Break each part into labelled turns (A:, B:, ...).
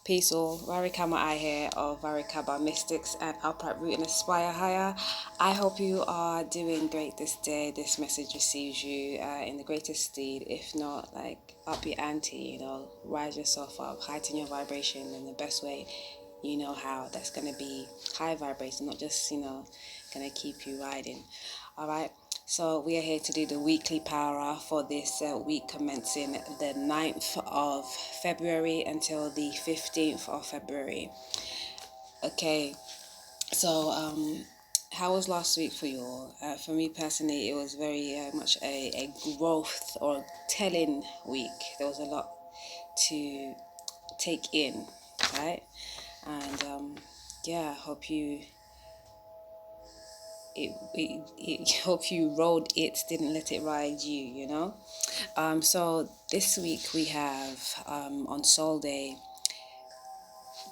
A: Peace all, Varikama I here of Varikaba Mystics and Upright Root and Aspire Higher. I hope you are doing great this day. This message receives you in the greatest steed. If not, like up your ante, rise yourself up, heighten your vibration in the best way you know how. That's going to be high vibration, not just, going to keep you riding. All right. So we are here to do the weekly PowRa for this week commencing the 9th of February until the 15th of February. Okay, so how was last week for you all? For me personally, it was very much a growth or telling week. There was a lot to take in, right? And yeah, hope you hope you rode it, didn't let it ride you. So this week we have on Sol Day,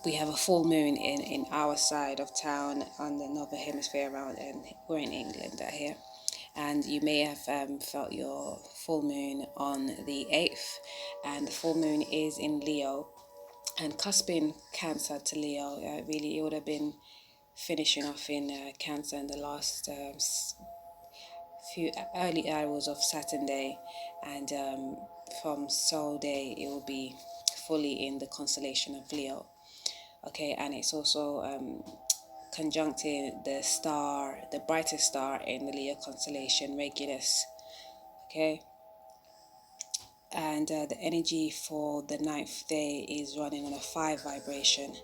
A: we have a full moon in our side of town on the northern hemisphere around, and we're in England out here. And you may have felt your full moon on the 8th, and the full moon is in Leo, and cusping Cancer to Leo. Really, it would have been finishing off in Cancer in the last few early hours of Saturn Day, and from Sol Day it will be fully in the constellation of Leo. Okay, and it's also conjuncting the star, the brightest star in the Leo constellation, Regulus. Okay, and the energy for the 9th day is running on a 5 vibration,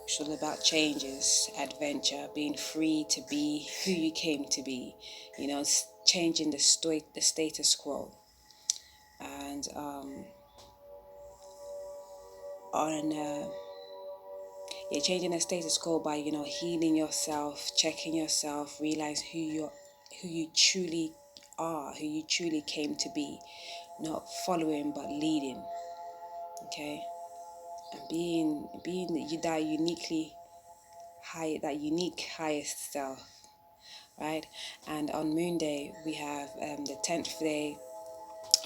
A: which is all about changes, adventure, being free to be who you came to be, changing the status quo. And you're changing the status quo by healing yourself, checking yourself, realize who you truly are, who you truly came to be, not following but leading. Okay, and being that uniquely high, that unique highest self, right? And on Moon Day we have the 10th day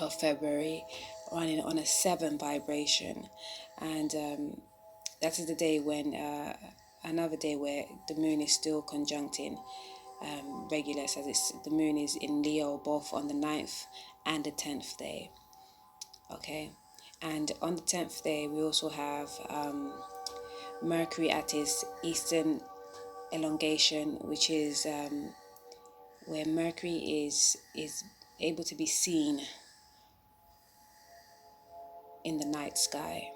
A: of February, running on a 7 vibration, and that is the day when another day where the moon is still conjuncting Regulus, as the moon is in Leo both on the 9th and the 10th day. Okay, and on the 10th day we also have Mercury at its eastern elongation, which is where Mercury is able to be seen in the night sky,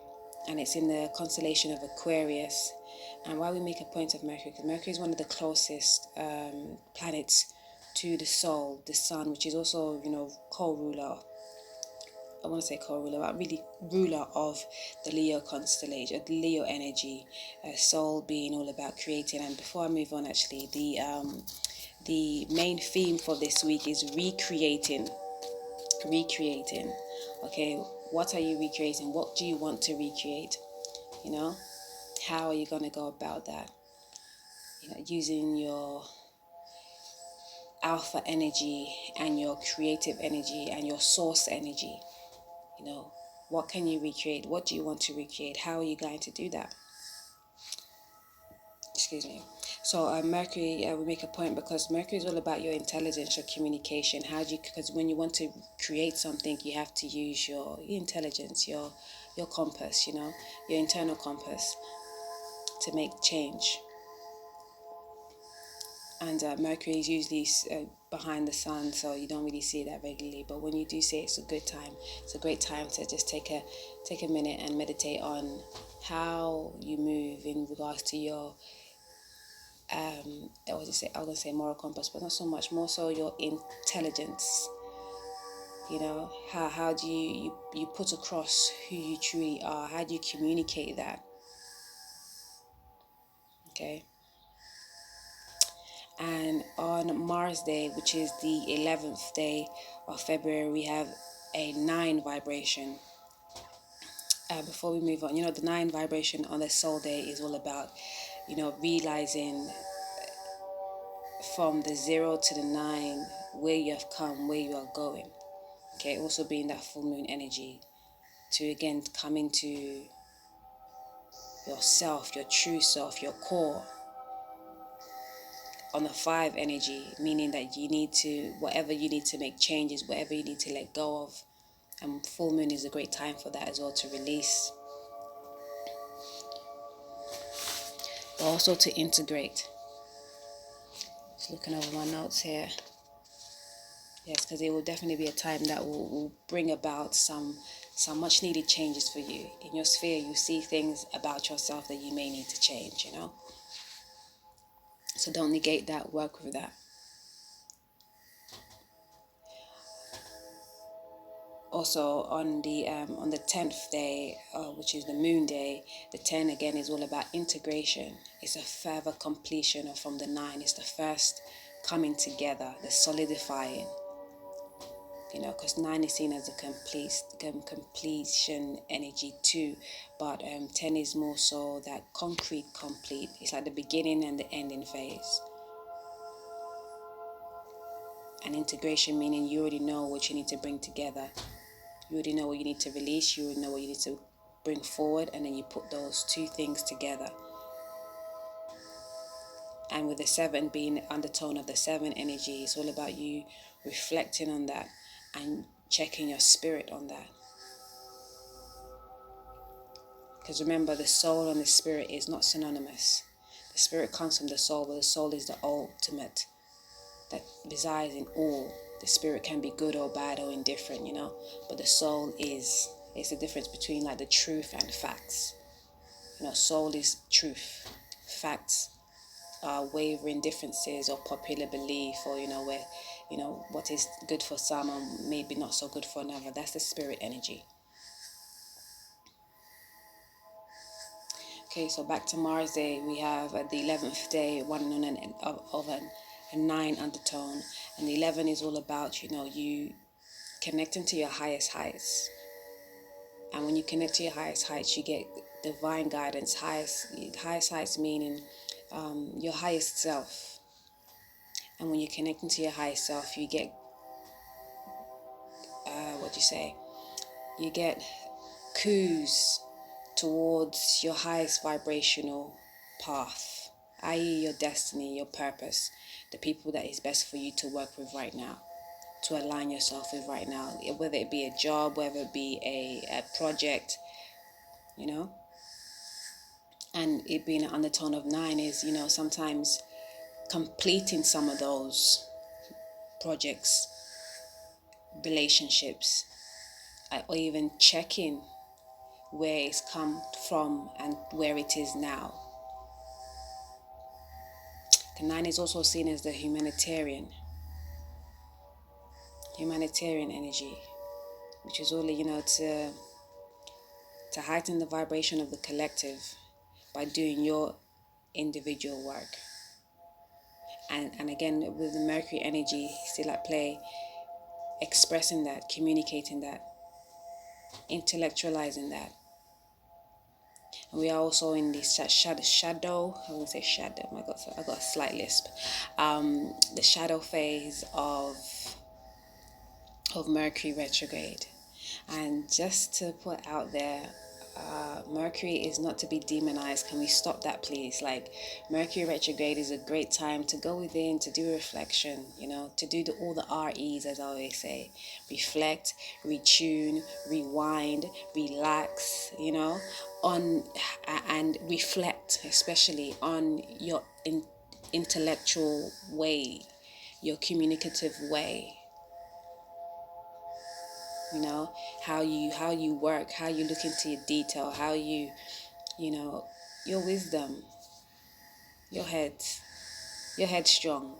A: and it's in the constellation of Aquarius. And why we make a point of Mercury, because Mercury is one of the closest planets to the soul, the sun, which is also co-ruler, I want to say co-ruler, but really ruler of the Leo constellation, the Leo energy, soul being all about creating. And before I move on, actually, the main theme for this week is recreating. Okay, what are you recreating? What do you want to recreate? How are you going to go about that? Using your alpha energy and your creative energy and your source energy. What can you recreate? What do you want to recreate? How are you going to do that? Excuse me. So Mercury, we make a point because Mercury is all about your intelligence, your communication. Because when you want to create something, you have to use your intelligence, your compass, your internal compass to make change. And Mercury is usually behind the sun, so you don't really see that regularly. But when you do see it, it's a good time. It's a great time to just take a minute and meditate on how you move in regards to your I was gonna say moral compass, but not so much. More so your intelligence. How do you put across who you truly are? How do you communicate that? Okay. And on Mars Day, which is the 11th day of February, we have a 9 vibration. Before we move on, the 9 vibration on the Sol Day is all about, realizing from the 0 to the 9 where you have come, where you are going. Okay, also being that full moon energy to again come into yourself, your true self, your core. On the 5 energy, meaning that you need to, whatever you need to make changes, whatever you need to let go of. And full moon is a great time for that as well, to release. But also to integrate. Just looking over my notes here. Yes, because it will definitely be a time that will bring about some much needed changes for you. In your sphere, you see things about yourself that you may need to change, So don't negate that, work with that. Also on the 10th day, which is the moon day, the 10 again is all about integration. It's a further completion of from the 9. It's the first coming together, the solidifying. Because 9 is seen as a completion energy too, but 10 is more so that concrete complete. It's like the beginning and the ending phase. And integration meaning you already know what you need to bring together. You already know what you need to release. You already know what you need to bring forward, and then you put those 2 things together. And with the 7 being the undertone of the 7 energy, it's all about you reflecting on that and checking your spirit on that. Because remember, the soul and the spirit is not synonymous. The spirit comes from the soul, but the soul is the ultimate that resides in all. The spirit can be good or bad or indifferent, but the soul it's the difference between like the truth and facts. Soul is truth. Facts are wavering differences or popular belief, or where what is good for some and maybe not so good for another. That's the spirit energy. Okay, so back to Mars Day, we have at the 11th day one of a 9 undertone, and the 11 is all about you connecting to your highest heights. And when you connect to your highest heights, you get divine guidance. Highest heights meaning your highest self. And when you're connecting to your highest self, you get you get cues towards your highest vibrational path, i.e. your destiny, your purpose, the people that is best for you to work with right now, to align yourself with right now, whether it be a job, whether it be a project, And it being an undertone of 9 is, sometimes completing some of those projects, relationships, or even checking where it's come from and where it is now. The 9 is also seen as the humanitarian energy, which is only, to heighten the vibration of the collective by doing your individual work. And again, with the Mercury energy still at play, expressing that, communicating that, intellectualizing that. And we are also in this shadow, I wouldn't say shadow, oh my God, I got a slight lisp. The shadow phase of Mercury retrograde. And just to put out there, Mercury is not to be demonized. Can we stop that, please? Like, Mercury retrograde is a great time to go within, to do reflection, to do all the REs, as I always say. Reflect, retune, rewind, relax, and reflect, especially on your intellectual way, your communicative way. How you work, how you look into your detail, how you, your wisdom, your head strong.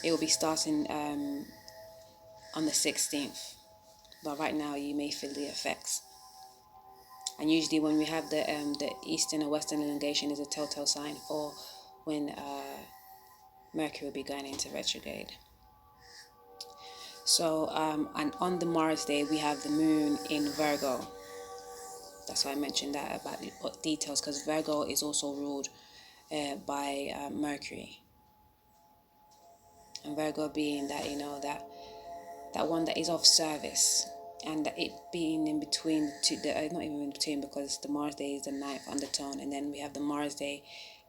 A: It will be starting on the 16th, but right now you may feel the effects. And usually when we have the eastern or western elongation is a telltale sign for when Mercury will be going into retrograde. So, and on the Mars day, we have the moon in Virgo. That's why I mentioned that about the details, because Virgo is also ruled by Mercury. And Virgo being that, that one that is of service, and it being in between the two, not even in between, because the Mars day is the ninth undertone, and then we have the Mars day,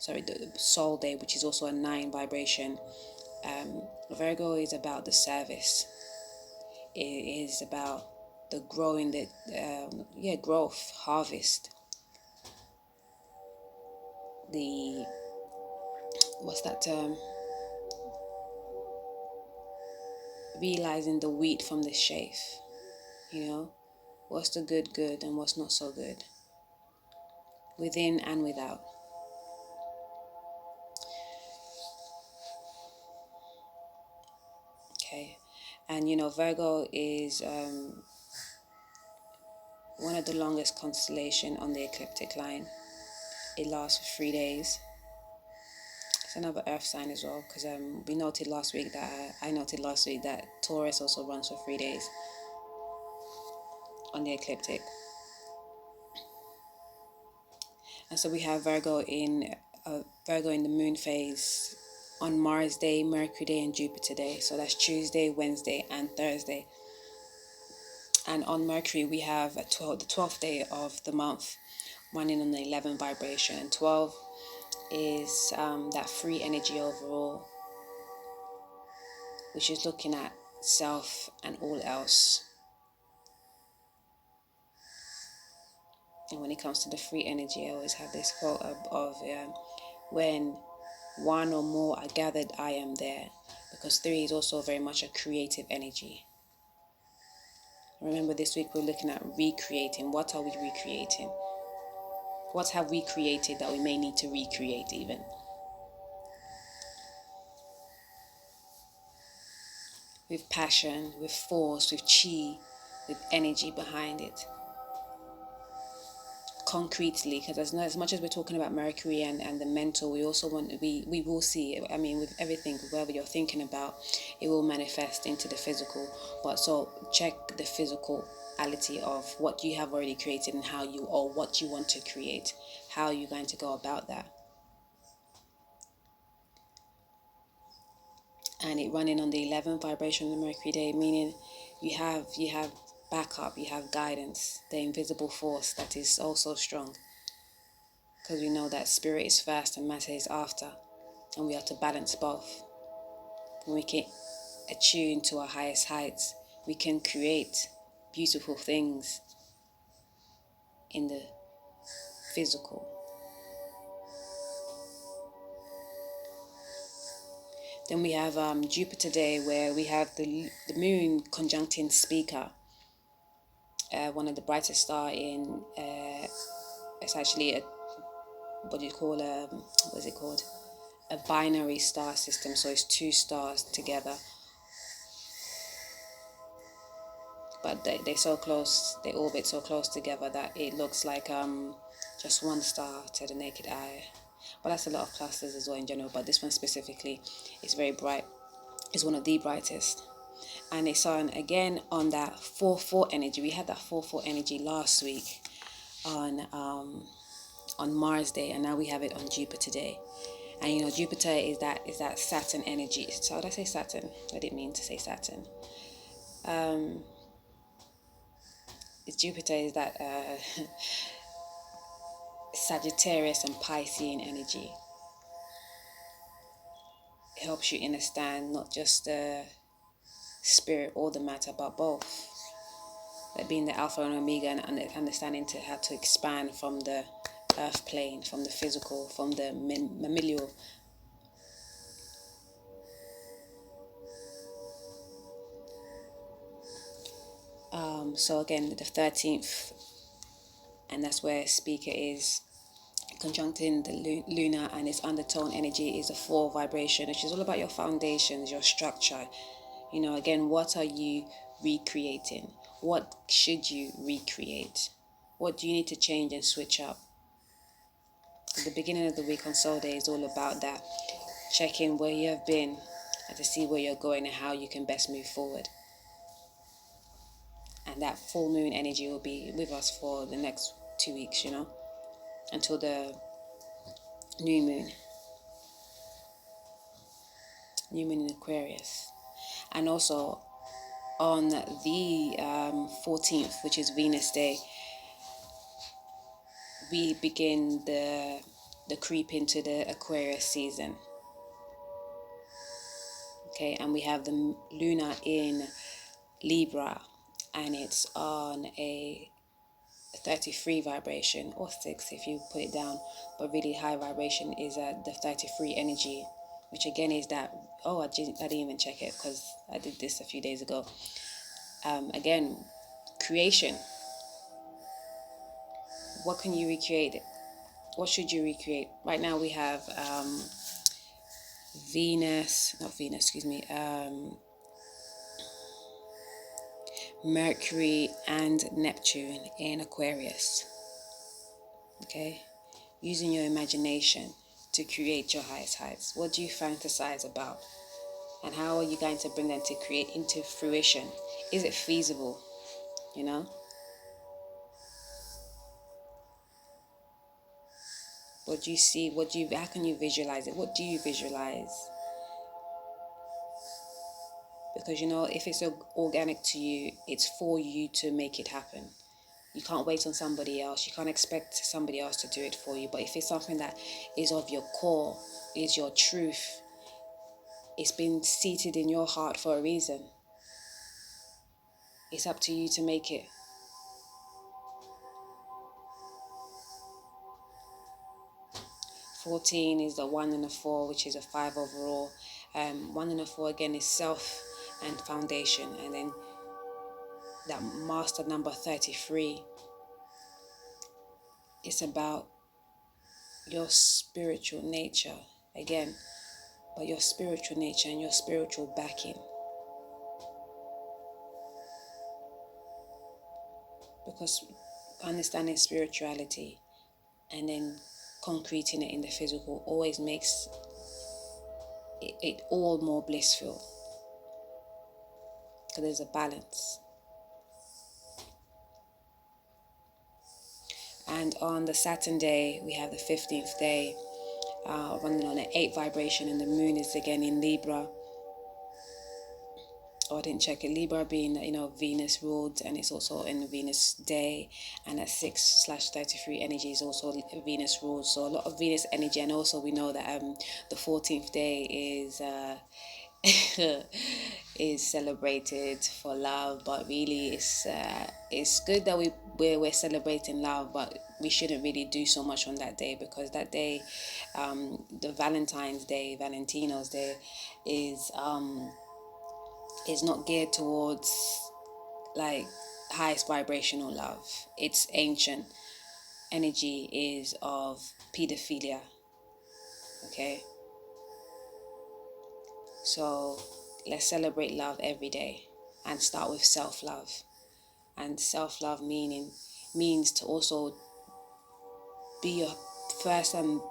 A: the Soul day, which is also a 9 vibration. Virgo is about the service. It is about the growing, growth, harvest. The what's that term? Realizing the wheat from the chaff. What's the good, and what's not so good, within and without. Okay, and Virgo is one of the longest constellation on the ecliptic line. It lasts for 3 days. It's another earth sign as well, because I noted last week that Taurus also runs for 3 days on the ecliptic. And so we have Virgo in the moon phase on Mars day, Mercury day, and Jupiter day. So that's Tuesday, Wednesday, and Thursday. And on Mercury, we have the 12th day of the month, running on the 11 vibration. And 12 is that free energy overall, which is looking at self and all else. And when it comes to the free energy, I always have this quote of when one or more are gathered, I am there. Because 3 is also very much a creative energy. Remember, this week we're looking at recreating. What are we recreating? What have we created that we may need to recreate even? With passion, with force, with chi, with energy behind it. Concretely, because as much as we're talking about Mercury and the mental, we also we will see, with everything, whatever you're thinking about, it will manifest into the physical. But so check the physicality of what you have already created and what you want to create, how you're going to go about that. And it running on the 11th vibration of the Mercury day, meaning you have backup, you have guidance, the invisible force that is also strong. Because we know that spirit is first and matter is after, and we have to balance both. When we can attune to our highest heights, we can create beautiful things in the physical. Then we have Jupiter day, where we have the moon conjuncting Speaker, one of the brightest star in it's actually what is it called, a binary star system. So it's 2 stars together, but they're so close, they orbit so close together that it looks like just one star to the naked eye. But that's a lot of clusters as well in general, but this one specifically is very bright. It's one of the brightest. And it's on again on that 4-4 energy. We had that 4-4 energy last week on Mars day, and now we have it on Jupiter day. And Jupiter is that Saturn energy. So did I say Saturn? I didn't mean to say Saturn. Jupiter is that Sagittarius and Piscean energy. It helps you understand not just the spirit or the matter, but both. Like being the Alpha and Omega, and understanding how to expand from the earth plane, from the physical, from the mammalial. So again, the 13th, and that's where Speaker is conjuncting the lunar, and its undertone energy is a 4 vibration, which is all about your foundations, your structure. Again, what are you recreating? What should you recreate? What do you need to change and switch up? At the beginning of the week on Soul Day is all about that. Checking where you have been and to see where you're going and how you can best move forward. And that full moon energy will be with us for the next 2 weeks, until the new moon in Aquarius. And also on the 14th, which is Venus Day, we begin the creep into the Aquarius season. Okay, and we have the Luna in Libra, and it's on a 33 vibration, or 6 if you put it down, but really high vibration is the 33 energy, which again is that, I didn't even check it because I did this a few days ago. Again, creation. What can you recreate? What should you recreate? Right now we have Mercury and Neptune in Aquarius. Okay, using your imagination to create your highest heights. What do you fantasize about? And how are you going to bring them to create into fruition? Is it feasible? You know? What do you see? How can you visualize it? What do you visualize? Because, if it's organic to you, it's for you to make it happen. You can't wait on somebody else. You can't expect somebody else to do it for you. But if it's something that is of your core, is your truth, it's been seated in your heart for a reason. It's up to you to make it. "14" is the 1 and a 4, which is a 5 overall. 1 and a 4 again is self and foundation. And then that master number 33, it's about your spiritual nature again, but your spiritual nature and your spiritual backing. Because understanding spirituality and then concreting it in the physical always makes it all more blissful, because there's a balance. And on the Saturn day, we have the 15th day, running on an 8 vibration, and the moon is again in Libra. I didn't check it. Libra being, Venus ruled, and it's also in the Venus day, and at 6/33 energy is also Venus ruled. So a lot of Venus energy, and also we know that the 14th day is is celebrated for love, but really it's good that we're celebrating love, but we shouldn't really do so much on that day, because that day, the Valentinos Day is not geared towards like highest vibrational love. Its ancient energy is of pedophilia. Okay, so let's celebrate love every day and start with self-love. And self-love means to also be your first and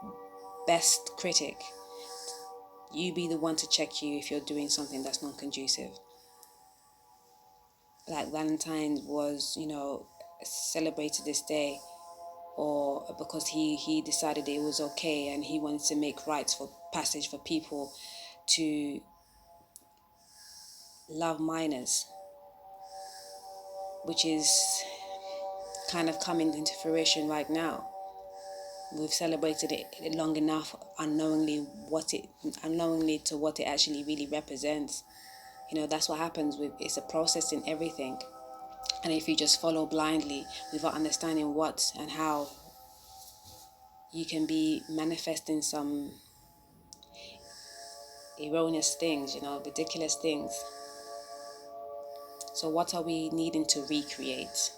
A: best critic. You be the one to check you if you're doing something that's not conducive. Like Valentine was, celebrated this day, or because he decided it was okay, and he wanted to make rites for passage for people to love minors, which is kind of coming into fruition right now. We've celebrated it long enough, unknowingly to what it actually really represents. That's what happens it's a process in everything. And if you just follow blindly without understanding what and how, you can be manifesting some erroneous things, ridiculous things. So what are we needing to recreate?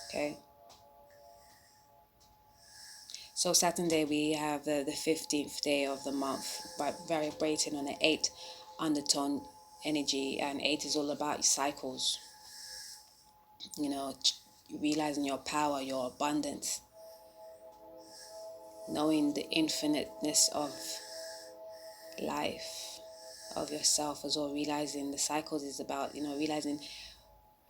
A: Okay. So Saturday, we have the 15th day of the month, vibrating on the 8 undertone energy, and 8 is all about cycles. Realizing your power, your abundance, knowing the infiniteness of life, of yourself as well. Realizing the cycles is about, realizing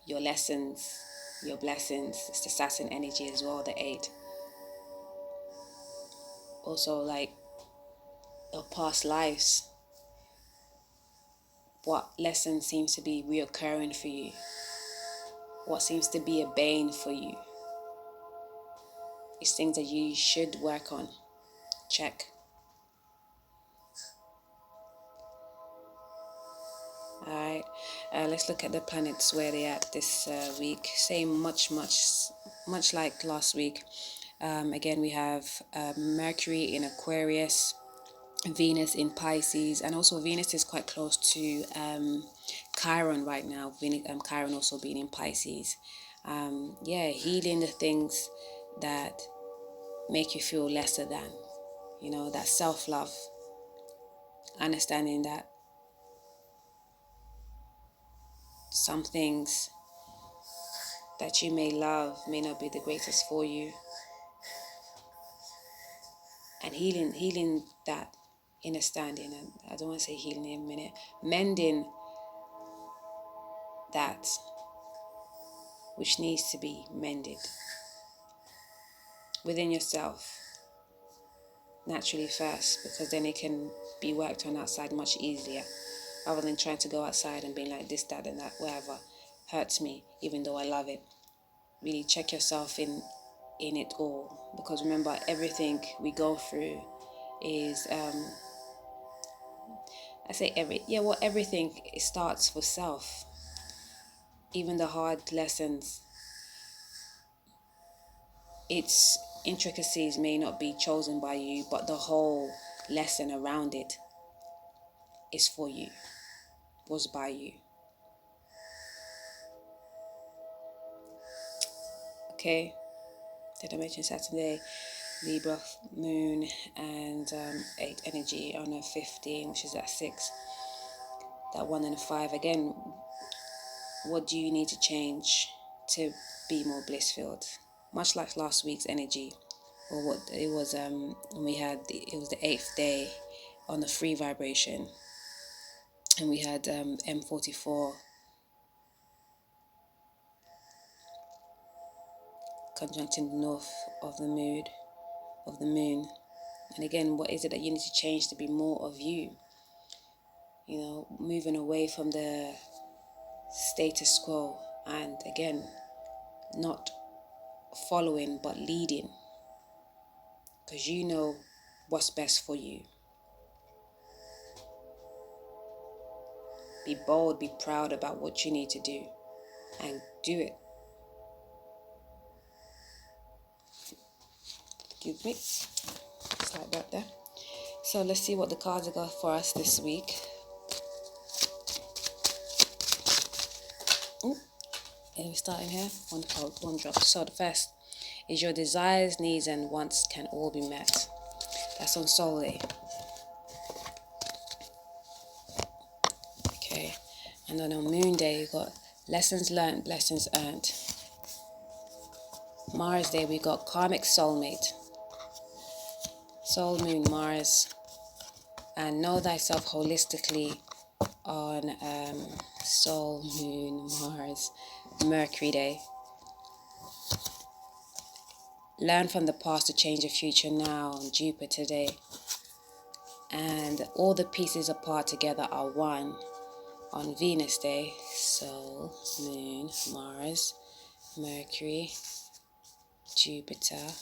A: your lessons, your blessings. It's the Saturn energy as well, the 8. Also, like your past lives, What lesson seems to be reoccurring for you? What seems to be a bane for you? It's things that you should work on. Check. Alright, let's look at the planets where they're at this week. Same, much like last week. Again, we have Mercury in Aquarius, Venus in Pisces, and also Venus is quite close to Chiron right now. Chiron also being in Pisces. Healing the things that make you feel lesser than, that self-love, understanding that some things that you may love may not be the greatest for you, and healing that understanding. And I don't want to say healing in a minute, mending that which needs to be mended within yourself naturally first, because then it can be worked on outside much easier, rather than trying to go outside and being like this, that, and that, whatever hurts me, even though I love it. Really check yourself in it all, because remember, everything we go through is everything starts for self. Even the hard lessons, its intricacies may not be chosen by you, but the whole lesson around it is for you, was by you. Okay, did I mention Saturday? Libra moon and 8 energy on a 15, which is at 6. That 1 and a 5. Again, what do you need to change to be more bliss-filled? Much like last week's energy, or what it was, it was the 8th day on the free vibration, and we had M44 conjuncting the north of the moon. And again, what is it that you need to change to be more of you? Moving away from the status quo, and again, not following but leading, because you know what's best for you. Be bold, be proud about what you need to do, and do it. Excuse me, just like that there. So let's see what the cards have got for us this week. And we start in here, one drop. So the first is your desires, needs, and wants can all be met. That's on Soul Day. Okay, and then on Moon Day, you got lessons learned, blessings earned. Mars Day, we got karmic soulmate. Soul, Moon, Mars, and know thyself holistically on Soul, Moon, Mars, Mercury Day. Learn from the past to change the future now on Jupiter Day. And all the pieces apart together are one on Venus Day. Soul, Moon, Mars, Mercury, Jupiter,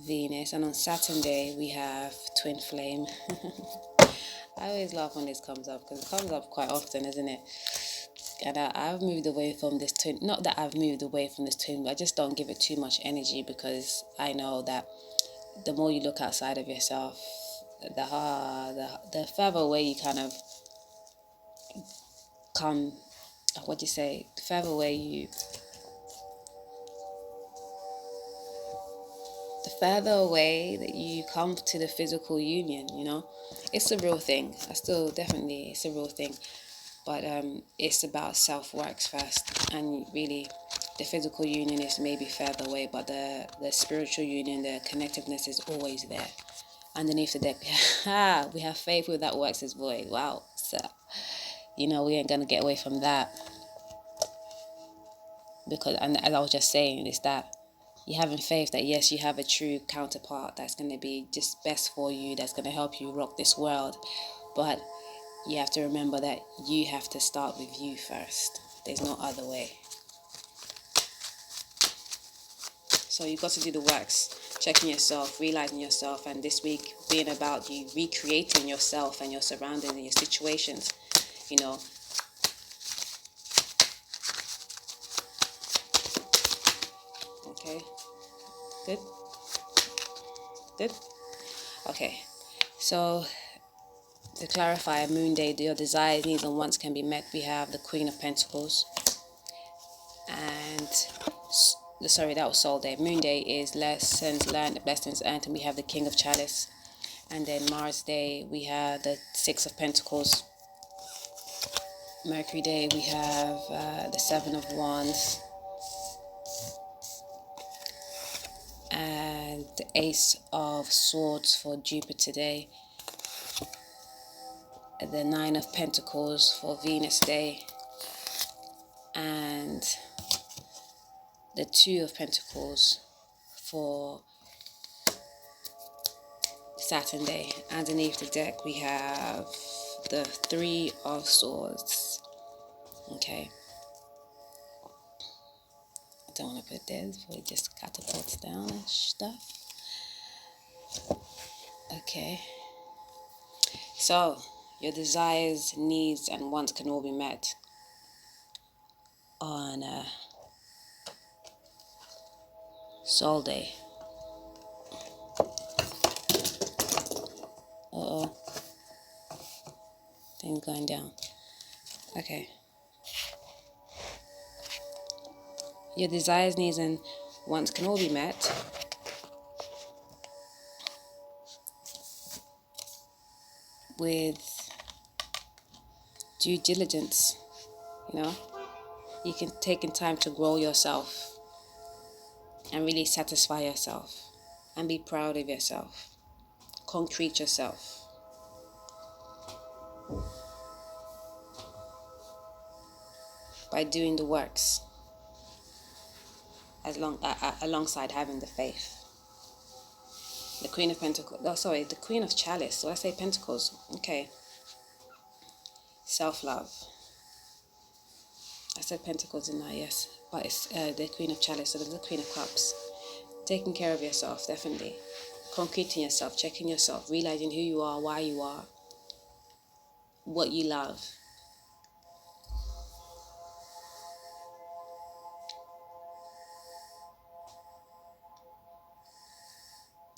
A: Venus. And on Saturn Day we have Twin Flame. I always laugh when this comes up, because it comes up quite often, isn't it? And I've moved away from this twin. Not that I've moved away from this twin, but I just don't give it too much energy, because I know that the more you look outside of yourself, the further away you kind of come. What do you say? The further away you. The further away that you come to the physical union, it's a real thing. It's a real thing. But it's about self-works first, and really the physical union is maybe further away, but the spiritual union, the connectiveness is always there underneath the deck. We have faith with that works is void. Wow. So we ain't gonna get away from that, because, and as I was just saying, is that you're having faith that yes, you have a true counterpart that's going to be just best for you, that's going to help you rock this world. But you have to remember that you have to start with you first. There's no other way. So you've got to do the works, checking yourself, realizing yourself, and this week being about you recreating yourself and your surroundings and your situations, you know. Okay, good, good. Okay, so to clarify, Moon Day, your desires, needs, and wants can be met. We have the Queen of Pentacles, and sorry, that was Soul Day. Moon Day is lessons learned, blessings earned, and we have the King of Chalice. And then Mars Day, we have the Six of Pentacles. Mercury Day, we have the Seven of Wands. And the Ace of Swords for Jupiter Day. The Nine of Pentacles for Venus Day. And the Two of Pentacles for Saturn Day. Underneath the deck, we have the Three of Swords. Okay. I don't want to put this before it just catapults down and stuff. Okay. So, your desires, needs, and wants can all be met on Soul Day. Uh-oh. Things going down. Okay. Your desires, needs, and wants can all be met with due diligence. You know, you can take in time to grow yourself and really satisfy yourself and be proud of yourself. Concrete yourself. By doing the works alongside having the faith. The Queen of Pentacles, the Queen of Chalice. So I say Pentacles. Okay. Self-love. I said Pentacles in that, yes. But it's the Queen of Chalice, so there's the Queen of Cups. Taking care of yourself, definitely. Concreting yourself, checking yourself, realizing who you are, why you are, what you love.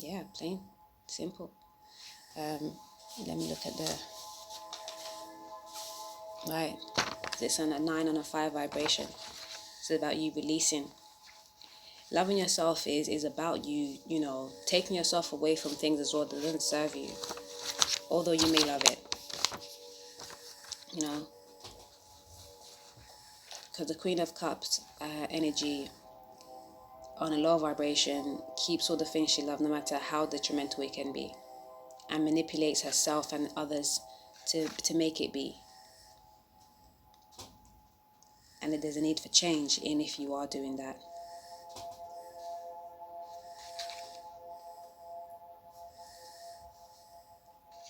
A: Yeah, plain, simple. Let me look at the... Right. It's on a 9 and a 5 vibration. It's about you releasing. Loving yourself is about you, taking yourself away from things as well that doesn't serve you. Although you may love it. Because the Queen of Cups energy on a low vibration keeps all the things she loves, no matter how detrimental it can be, and manipulates herself and others to make it be. And there's a need for change if you are doing that.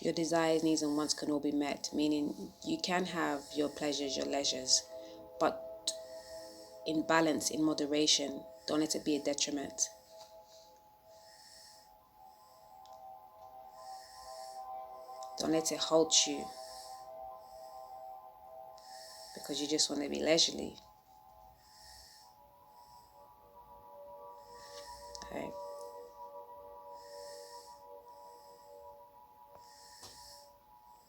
A: Your desires, needs, and wants can all be met, meaning you can have your pleasures, your leisures, but in balance, in moderation. Don't let it be a detriment. Don't let it halt you because you just want to be leisurely.